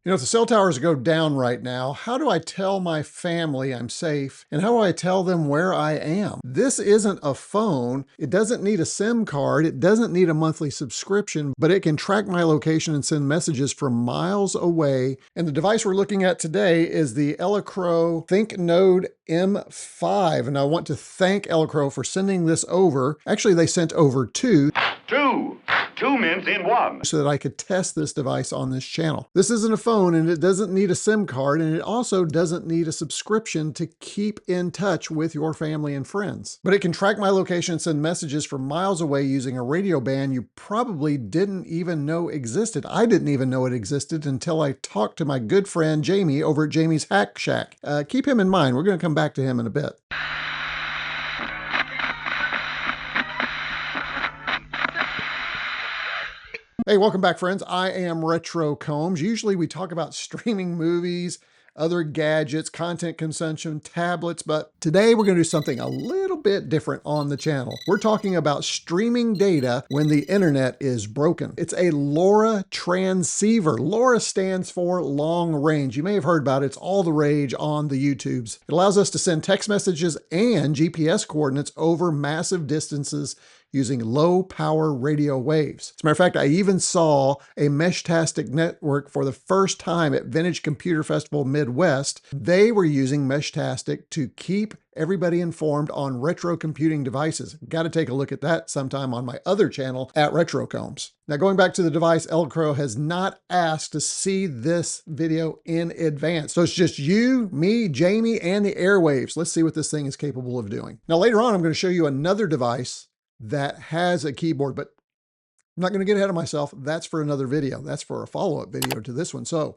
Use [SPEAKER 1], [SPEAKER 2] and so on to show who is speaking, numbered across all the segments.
[SPEAKER 1] You know, if the cell towers go down right now, how do I tell my family I'm safe? And how do I tell them where I am? This isn't a phone. It doesn't need a SIM card. It doesn't need a monthly subscription, but it can track my location and send messages from miles away. And the device we're looking at today is the Elecrow ThinkNode-M5. And I want to thank Elecrow for sending this over. Actually, they sent over two mints in one, so that I could test this device on this channel. This isn't a phone, and it doesn't need a SIM card, and it also doesn't need a subscription to keep in touch with your family and friends. But it can track my location and send messages from miles away using a radio band you probably didn't even know existed. I didn't even know it existed until I talked to my good friend Jamie over at Jamie's Hack Shack. Keep him in mind. We're going to come back to him in a bit. Hey, welcome back, friends. I am Retro Combs. Usually we talk about streaming movies, other gadgets, content consumption, tablets, but today we're going to do something a little bit different on the channel. We're talking about streaming data when the internet is broken. It's a LoRa transceiver. LoRa stands for long range. You may have heard about it. It's all the rage on the YouTubes. It allows us to send text messages and GPS coordinates over massive distances using low power radio waves. As a matter of fact, I even saw a Meshtastic network for the first time at Vintage Computer Festival Midwest. They were using Meshtastic to keep everybody informed on retro computing devices. Got to take a look at that sometime on my other channel at Retro Combs. Now, going back to the device, Elecrow has not asked to see this video in advance. So it's just you, me, Jamie, and the airwaves. Let's see what this thing is capable of doing. Now, later on, I'm going to show you another device that has a keyboard, but I'm not going to get ahead of myself. That's for another video. That's for a follow-up video to this one. So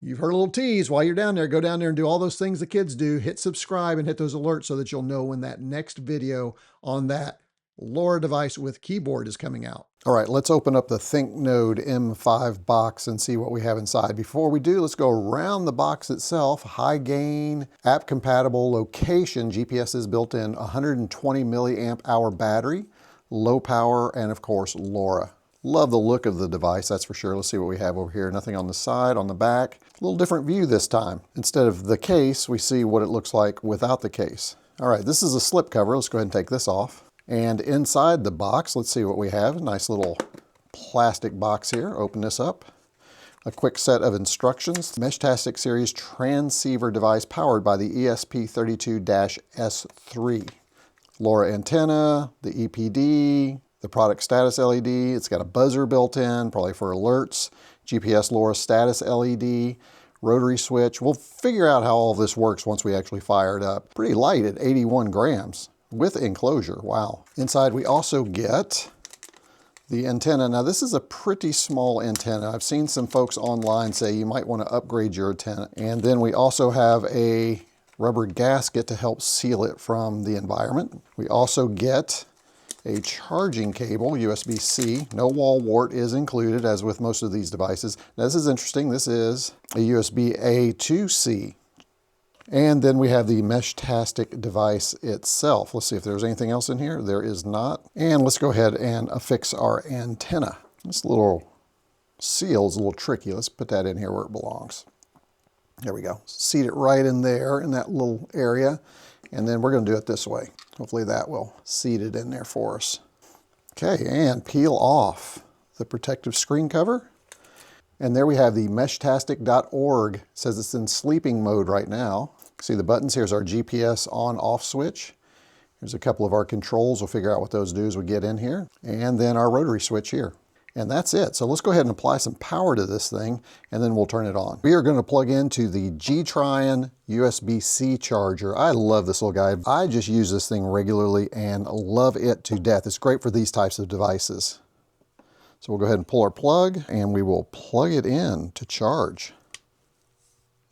[SPEAKER 1] you've heard a little tease. While you're down there, go down there and do all those things the kids do. Hit subscribe and hit those alerts so that you'll know when that next video on that LoRa device with keyboard is coming out. All right, let's open up the ThinkNode-M5 box and see what we have inside. Before we do, let's go around the box itself. High gain, app compatible, location, GPS is built in, 120 milliamp hour battery, low power, and of course, LoRa. Love the look of the device, that's for sure. Let's see what we have over here. Nothing on the side, on the back. A little different view this time. Instead of the case, we see what it looks like without the case. All right, this is a slip cover. Let's go ahead and take this off. And inside the box, let's see what we have. A nice little plastic box here. Open this up. A quick set of instructions. Meshtastic series transceiver device powered by the ESP32-S3. LoRa antenna, the EPD, the product status LED. It's got a buzzer built in, probably for alerts. GPS LoRa status LED, rotary switch. We'll figure out how all this works once we actually fire it up. Pretty light at 81 grams. With enclosure, wow. Inside we also get the antenna. Now this is a pretty small antenna. I've seen some folks online say you might want to upgrade your antenna. And then we also have a rubber gasket to help seal it from the environment. We also get a charging cable, USB-C. No wall wart is included, as with most of these devices. Now this is interesting. This is a USB-A to C. And then we have the Meshtastic device itself. Let's see if there's anything else in here. There is not. And let's go ahead and affix our antenna. This little seal is a little tricky. Let's put that in here where it belongs. There we go. Seat it right in there in that little area. And then we're going to do it this way. Hopefully that will seat it in there for us. Okay, and peel off the protective screen cover. And there we have the meshtastic.org. It says it's in sleeping mode right now. See the buttons? Here's our GPS on-off switch. Here's a couple of our controls. We'll figure out what those do as we get in here. And then our rotary switch here. And that's it. So let's go ahead and apply some power to this thing, and then we'll turn it on. We are going to plug into the G-Tryon USB-C charger. I love this little guy. I just use this thing regularly and love it to death. It's great for these types of devices. So we'll go ahead and pull our plug, and we will plug it in to charge.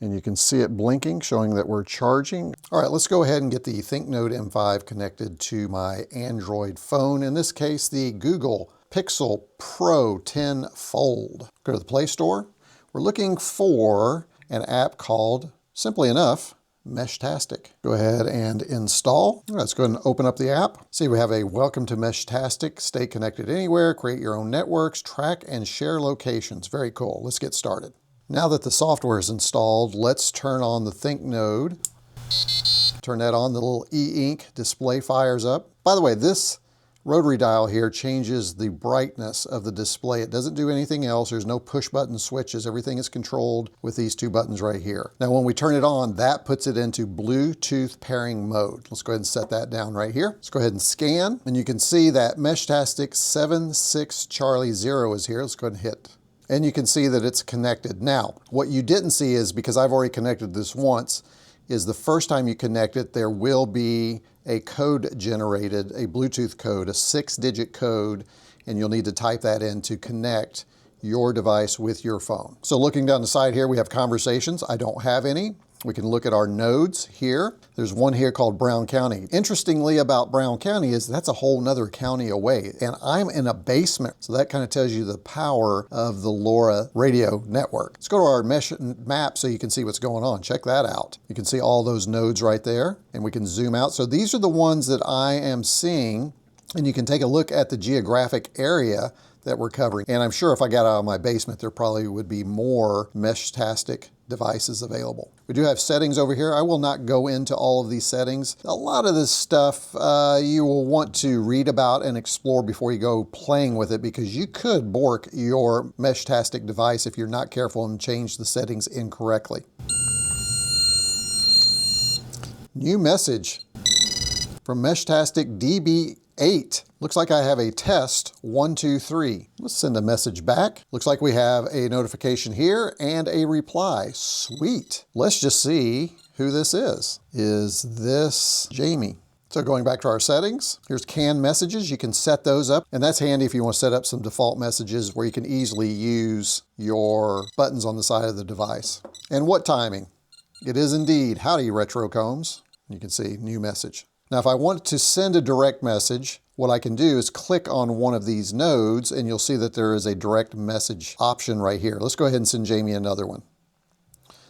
[SPEAKER 1] And you can see it blinking, showing that we're charging. All right, let's go ahead and get the ThinkNode-M5 connected to my Android phone. In this case, the Google Pixel Pro 10 Fold. Go to the Play Store. We're looking for an app called, simply enough, Meshtastic. Go ahead and install. Let's go ahead and open up the app. See, we have a welcome to Meshtastic. Stay connected anywhere, create your own networks, track and share locations. Very cool. Let's get started. Now that the software is installed, let's turn on the ThinkNode. Turn that on, the little e-ink display fires up. By the way, this rotary dial here changes the brightness of the display. It doesn't do anything else. There's no push button switches. Everything is controlled with these two buttons right here. Now, when we turn it on, that puts it into Bluetooth pairing mode. Let's go ahead and set that down right here. Let's go ahead and scan, and you can see that Meshtastic 76 Charlie 0 is here. Let's go ahead and hit. And you can see that it's connected. Now, what you didn't see is, because I've already connected this once, is the first time you connect it, there will be a code generated, a Bluetooth code, a 6-digit code, and you'll need to type that in to connect your device with your phone. So looking down the side here, we have conversations. I don't have any. We can look at our nodes here. There's one here called Brown County. Interestingly about Brown County is that's a whole nother county away, and I'm in a basement. So that kind of tells you the power of the LoRa radio network. Let's go to our mesh map so you can see what's going on. Check that out. You can see all those nodes right there, and we can zoom out. So these are the ones that I am seeing, and you can take a look at the geographic area that we're covering. And I'm sure if I got out of my basement, there probably would be more Meshtastic devices available. We do have settings over here. I will not go into all of these settings. A lot of this stuff you will want to read about and explore before you go playing with it, because you could bork your Meshtastic device if you're not careful and change the settings incorrectly. New message from Meshtastic DB8. Looks like I have a test 1, 2, 3. Let's send a message back. Looks like we have a notification here and a reply. Sweet. Let's just see who this is. Is this Jamie? So going back to our settings, here's canned messages. You can set those up, and that's handy if you want to set up some default messages where you can easily use your buttons on the side of the device. And what timing? It is indeed. Howdy, Retro Combs. You can see new message. Now, if I want to send a direct message, what I can do is click on one of these nodes, and you'll see that there is a direct message option right here. Let's go ahead and send Jamie another one.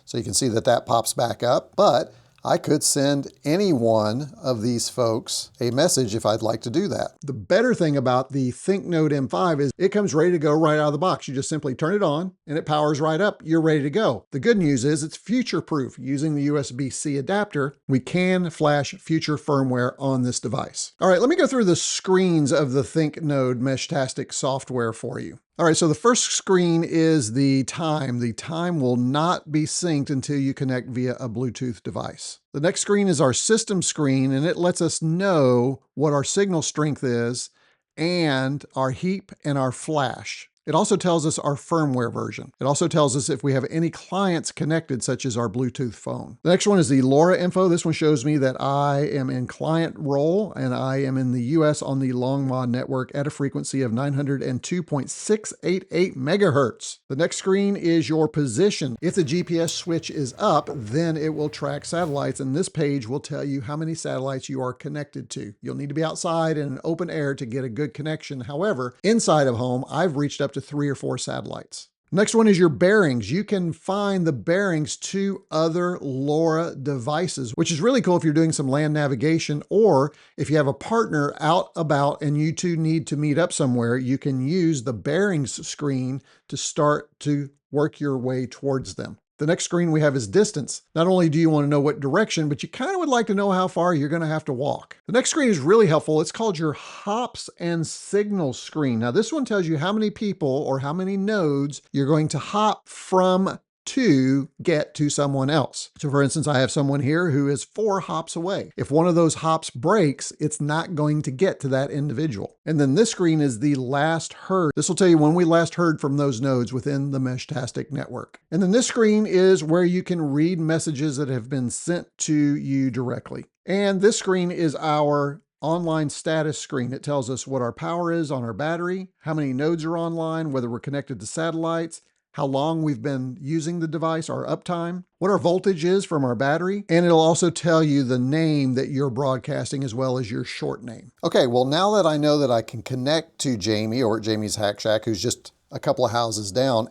[SPEAKER 1] So you can see that that pops back up, but I could send any one of these folks a message if I'd like to do that. The better thing about the ThinkNode-M5 is it comes ready to go right out of the box. You just simply turn it on and it powers right up. You're ready to go. The good news is it's future-proof. Using the USB-C adapter, we can flash future firmware on this device. All right, let me go through the screens of the ThinkNode Meshtastic software for you. All right, so the first screen is the time. The time will not be synced until you connect via a Bluetooth device. The next screen is our system screen, and it lets us know what our signal strength is and our heap and our flash. It also tells us our firmware version. It also tells us if we have any clients connected, such as our Bluetooth phone. The next one is the LoRa info. This one shows me that I am in client role and I am in the US on the long mod network at a frequency of 902.688 megahertz. The next screen is your position. If the GPS switch is up, then it will track satellites, and this page will tell you how many satellites you are connected to. You'll need to be outside in an open air to get a good connection. However, inside of home, I've reached up to 3 or 4 satellites. Next one is your bearings. You can find the bearings to other LoRa devices, which is really cool if you're doing some land navigation, or if you have a partner out about and you two need to meet up somewhere, you can use the bearings screen to start to work your way towards them. The next screen we have is distance. Not only do you want to know what direction, but you kind of would like to know how far you're going to have to walk. The next screen is really helpful. It's called your hops and signals screen. Now this one tells you how many people or how many nodes you're going to hop from to get to someone else. So for instance, I have someone here who is 4 hops away. If one of those hops breaks, it's not going to get to that individual. And then this screen is the last heard. This will tell you when we last heard from those nodes within the Meshtastic network. And then this screen is where you can read messages that have been sent to you directly. And this screen is our online status screen. It tells us what our power is on our battery, how many nodes are online, whether we're connected to satellites, how long we've been using the device, our uptime, what our voltage is from our battery, and it'll also tell you the name that you're broadcasting as well as your short name. Okay, well now that I know that I can connect to Jamie or Jamie's Hack Shack, who's just a couple of houses down,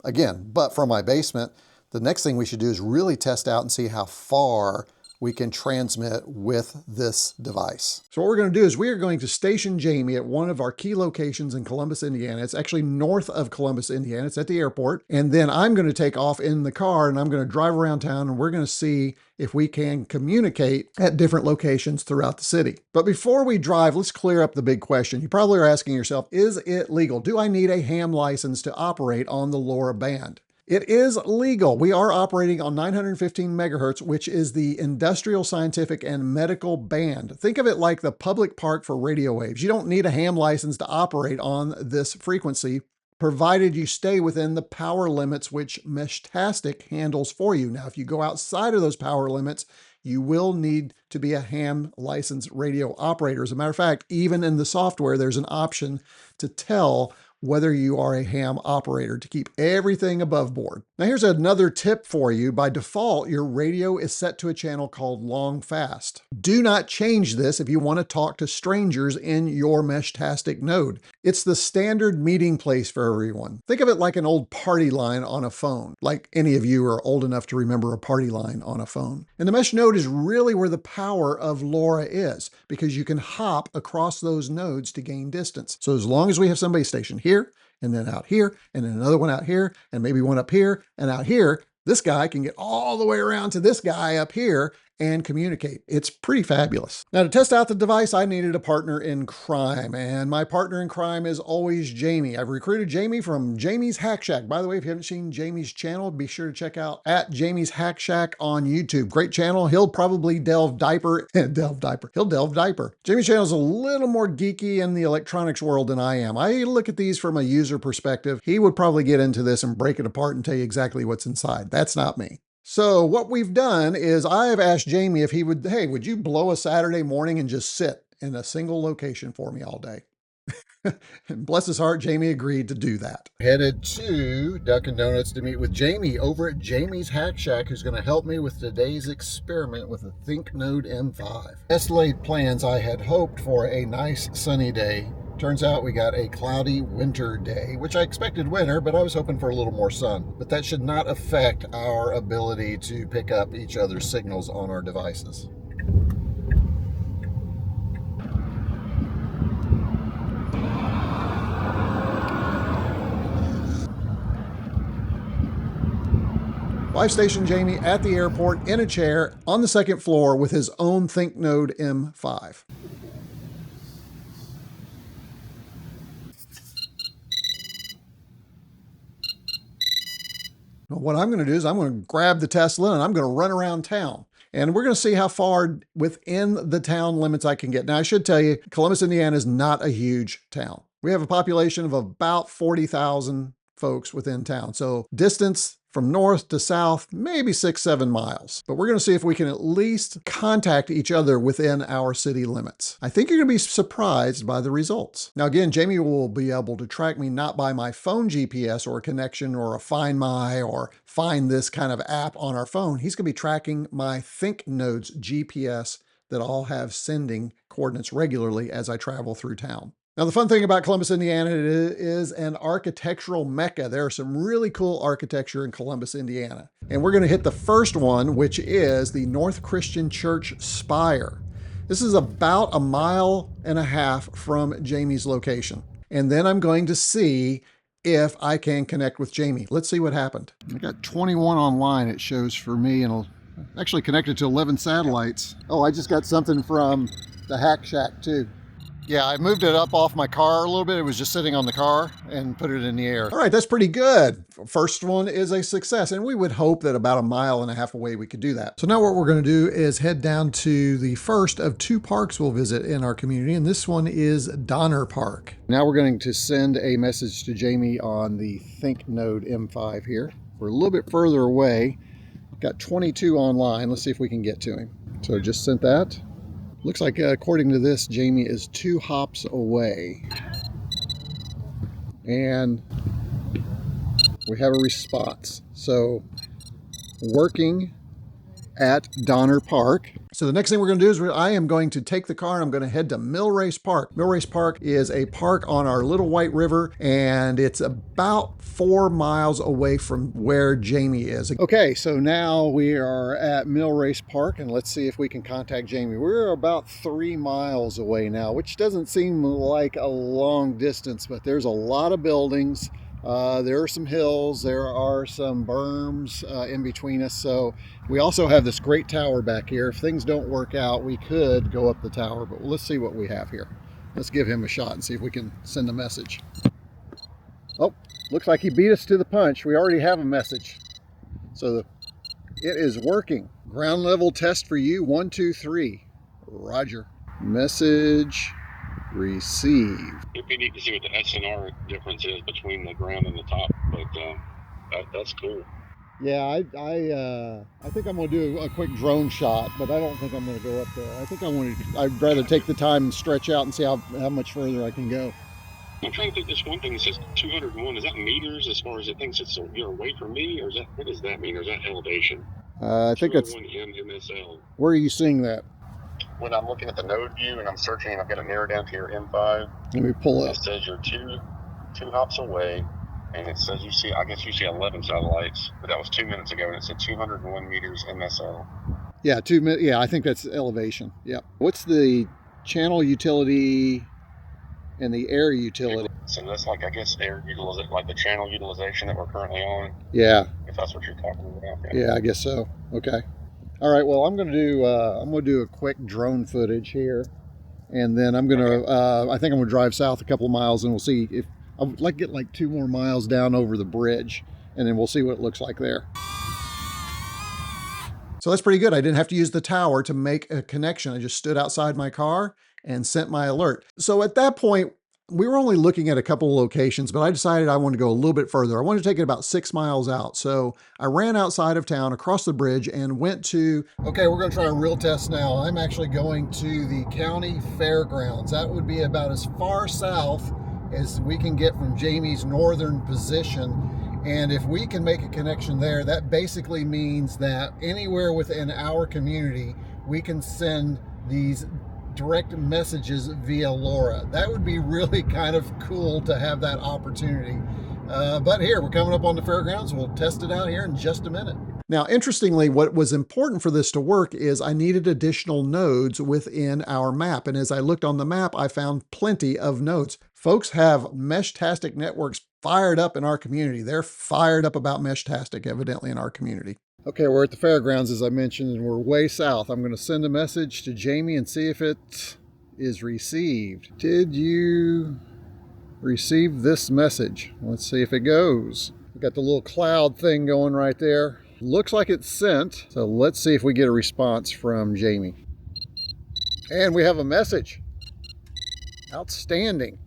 [SPEAKER 1] again, but from my basement, the next thing we should do is really test out and see how far we can transmit with this device. So what we're going to do is we are going to station Jamie at one of our key locations in Columbus, Indiana. It's actually north of Columbus, Indiana. It's at the airport. And then I'm going to take off in the car and I'm going to drive around town and we're going to see if we can communicate at different locations throughout the city. But before we drive, let's clear up the big question. You probably are asking yourself, is it legal? Do I need a ham license to operate on the LoRa band? It is legal. We are operating on 915 megahertz, which is the industrial, scientific, and medical band. Think of it like the public park for radio waves. You don't need a ham license to operate on this frequency, provided you stay within the power limits which Meshtastic handles for you. Now, if you go outside of those power limits, you will need to be a ham licensed radio operator. As a matter of fact, even in the software, there's an option to tell whether you are a ham operator to keep everything above board. Now here's another tip for you. By default, your radio is set to a channel called long fast. Do not change this if you want to talk to strangers in your Meshtastic node. It's the standard meeting place for everyone. Think of it like an old party line on a phone, like any of you are old enough to remember a party line on a phone. And the mesh node is really where the power of LoRa is, because you can hop across those nodes to gain distance. So as long as we have somebody stationed here, and then out here, and then another one out here, and maybe one up here and out here, this guy can get all the way around to this guy up here and communicate. It's pretty fabulous. Now, to test out the device, I needed a partner in crime, and my partner in crime is always Jamie. I've recruited Jamie from Jamie's Hack Shack. By the way, if you haven't seen Jamie's channel, be sure to check out at Jamie's Hack Shack on YouTube. Great channel. He'll probably delve diaper. He'll delve diaper. Jamie's channel is a little more geeky in the electronics world than I am. I look at these from a user perspective. He would probably get into this and break it apart and tell you exactly what's inside. That's not me. So what we've done is I've asked Jamie if he would, hey, would you blow a Saturday morning and just sit in a single location for me all day? And bless his heart, Jamie agreed to do that. Headed to Dunkin' Donuts to meet with Jamie over at Jamie's Hack Shack, who's going to help me with today's experiment with the ThinkNode-M5. Best laid plans, I had hoped for a nice sunny day. Turns out we got a cloudy winter day, which I expected winter, but I was hoping for a little more sun. But that should not affect our ability to pick up each other's signals on our devices. I've stationed Jamie at the airport in a chair on the second floor with his own ThinkNode-M5. What I'm going to do is I'm going to grab the Tesla and I'm going to run around town. And we're going to see how far within the town limits I can get. Now, I should tell you, Columbus, Indiana is not a huge town. We have a population of about 40,000 folks within town. So distance from north to south, maybe 6-7 miles. But we're going to see if we can at least contact each other within our city limits. I think you're going to be surprised by the results. Now, again, Jamie will be able to track me not by my phone GPS or a connection or a Find My or Find This kind of app on our phone. He's going to be tracking my ThinkNode's GPS that I'll have sending coordinates regularly as I travel through town. Now, the fun thing about Columbus, Indiana, it is an architectural mecca. There are some really cool architecture in Columbus, Indiana. And we're going to hit the first one, which is the North Christian Church spire. This is about 1.5 miles from Jamie's location. And then I'm going to see if I can connect with Jamie. Let's see what happened. I got 21 online, it shows for me, and it'll actually connected to 11 satellites. Oh, I just got something from the Hack Shack too. Yeah, I moved it up off my car a little bit. It was just sitting on the car and put it in the air. All right, that's pretty good. First one is a success, and we would hope that about 1.5 miles away we could do that. So now what we're going to do is head down to the first of 2 parks we'll visit in our community, and this one is Donner Park. Now we're going to send a message to Jamie on the ThinkNode-M5 here. We're a little bit further away. Got 22 online. Let's see if we can get to him. So just sent that. Looks like, according to this, Jamie is 2 hops away. And we have a response. So, working at Donner Park. So the next thing we're going to do is I am going to take the car and I'm going to head to Millrace Park. Millrace Park is a park on our Little White River, and it's about 4 miles away from where Jamie is. Okay, so now we are at Millrace Park, and let's see if we can contact Jamie. We're about 3 miles away now, which doesn't seem like a long distance, but there's a lot of buildings. There are some hills, there are some berms in between us. So we also have this great tower back here. If things don't work out, we could go up the tower, but let's see what we have here. Let's give him a shot and see if we can send a message. Oh, looks like he beat us to the punch. We already have a message. So it is working. Ground level test for you, 1, 2, 3. Roger. Message received.
[SPEAKER 2] It'd be neat to see what the SNR difference is between the ground and the top, but that's cool.
[SPEAKER 1] Yeah, I think I'm going to do a quick drone shot, but I don't think I'm going to go up there. I think I'd rather take the time and stretch out and see how much further I can go.
[SPEAKER 2] I'm trying to think, this one thing that says 201, is that meters as far as it thinks it's you're away from me, or is that, what does that mean, or is that elevation?
[SPEAKER 1] I think it's...
[SPEAKER 2] 201 MSL.
[SPEAKER 1] Where are you seeing that?
[SPEAKER 2] When I'm looking at the node view and I'm searching, and I've got it narrowed down to your M5.
[SPEAKER 1] Let me pull it.
[SPEAKER 2] It says you're two hops away, and it says I guess you see 11 satellites, but that was 2 minutes ago, and it said 201 meters MSL.
[SPEAKER 1] Yeah, 2 minutes. Yeah, I think that's elevation. Yeah. What's the channel utility and the air utility?
[SPEAKER 2] So that's like, I guess, air utilization, like the channel utilization that we're currently on.
[SPEAKER 1] Yeah.
[SPEAKER 2] If that's what you're talking about.
[SPEAKER 1] Yeah, I guess so. Okay. All right. Well, I'm going to do a quick drone footage here, and then I'm going to. I think I'm going to drive south a couple of miles, and we'll see if I would like to get like 2 more miles down over the bridge, and then we'll see what it looks like there. So that's pretty good. I didn't have to use the tower to make a connection. I just stood outside my car and sent my alert. So at that point, we were only looking at a couple of locations, but I decided I wanted to go a little bit further. I wanted to take it about 6 miles out. So I ran outside of town, across the bridge, and went to... Okay, we're going to try a real test now. I'm actually going to the county fairgrounds. That would be about as far south as we can get from Jamie's northern position. And if we can make a connection there, that basically means that anywhere within our community, we can send these direct messages via LoRa. That would be really kind of cool to have that opportunity. But here, we're coming up on the fairgrounds. We'll test it out here in just a minute. Now, interestingly, what was important for this to work is I needed additional nodes within our map. And as I looked on the map, I found plenty of nodes. Folks have Meshtastic networks fired up in our community. They're fired up about Meshtastic, evidently, in our community. Okay, we're at the fairgrounds, as I mentioned, and we're way south. I'm going to send a message to Jamie and see if it is received. Did you receive this message? Let's see if it goes. We've got the little cloud thing going right there. Looks like it's sent. So let's see if we get a response from Jamie. And we have a message. Outstanding.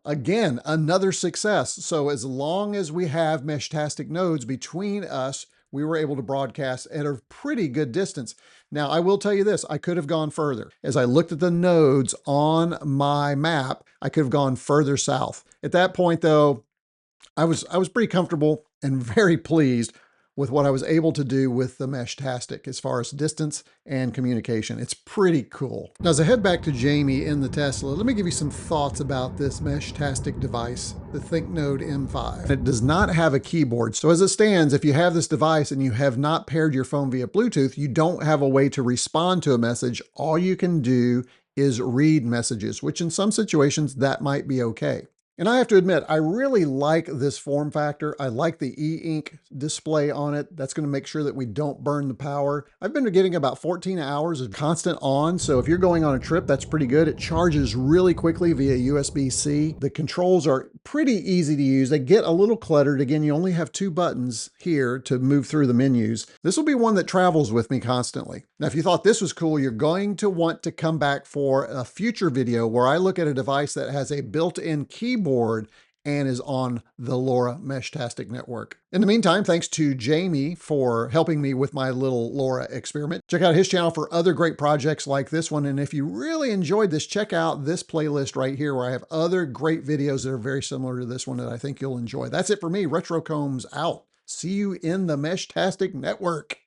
[SPEAKER 1] Again, another success. So as long as we have Meshtastic nodes between us, we were able to broadcast at a pretty good distance. Now, I will tell you this, I could have gone further. As I looked at the nodes on my map, I could have gone further south. At that point, though, I was pretty comfortable and very pleased with what I was able to do with the Meshtastic as far as distance and communication. It's pretty cool. Now, as I head back to Jamie in the Tesla, let me give you some thoughts about this Meshtastic device, the ThinkNode-M5. It does not have a keyboard. So as it stands, if you have this device and you have not paired your phone via Bluetooth, you don't have a way to respond to a message. All you can do is read messages, which in some situations that might be okay. And I have to admit, I really like this form factor. I like the e-ink display on it. That's going to make sure that we don't burn the power. I've been getting about 14 hours of constant on. So if you're going on a trip, that's pretty good. It charges really quickly via USB-C. The controls are pretty easy to use. They get a little cluttered. Again, you only have 2 buttons here to move through the menus. This will be one that travels with me constantly. Now, if you thought this was cool, you're going to want to come back for a future video where I look at a device that has a built-in keyboard and is on the LoRa Meshtastic network. In the meantime, thanks to Jamie for helping me with my little LoRa experiment. Check out his channel for other great projects like this one. And if you really enjoyed this, check out this playlist right here where I have other great videos that are very similar to this one that I think you'll enjoy. That's it for me. Retro Combs out. See you in the Meshtastic network.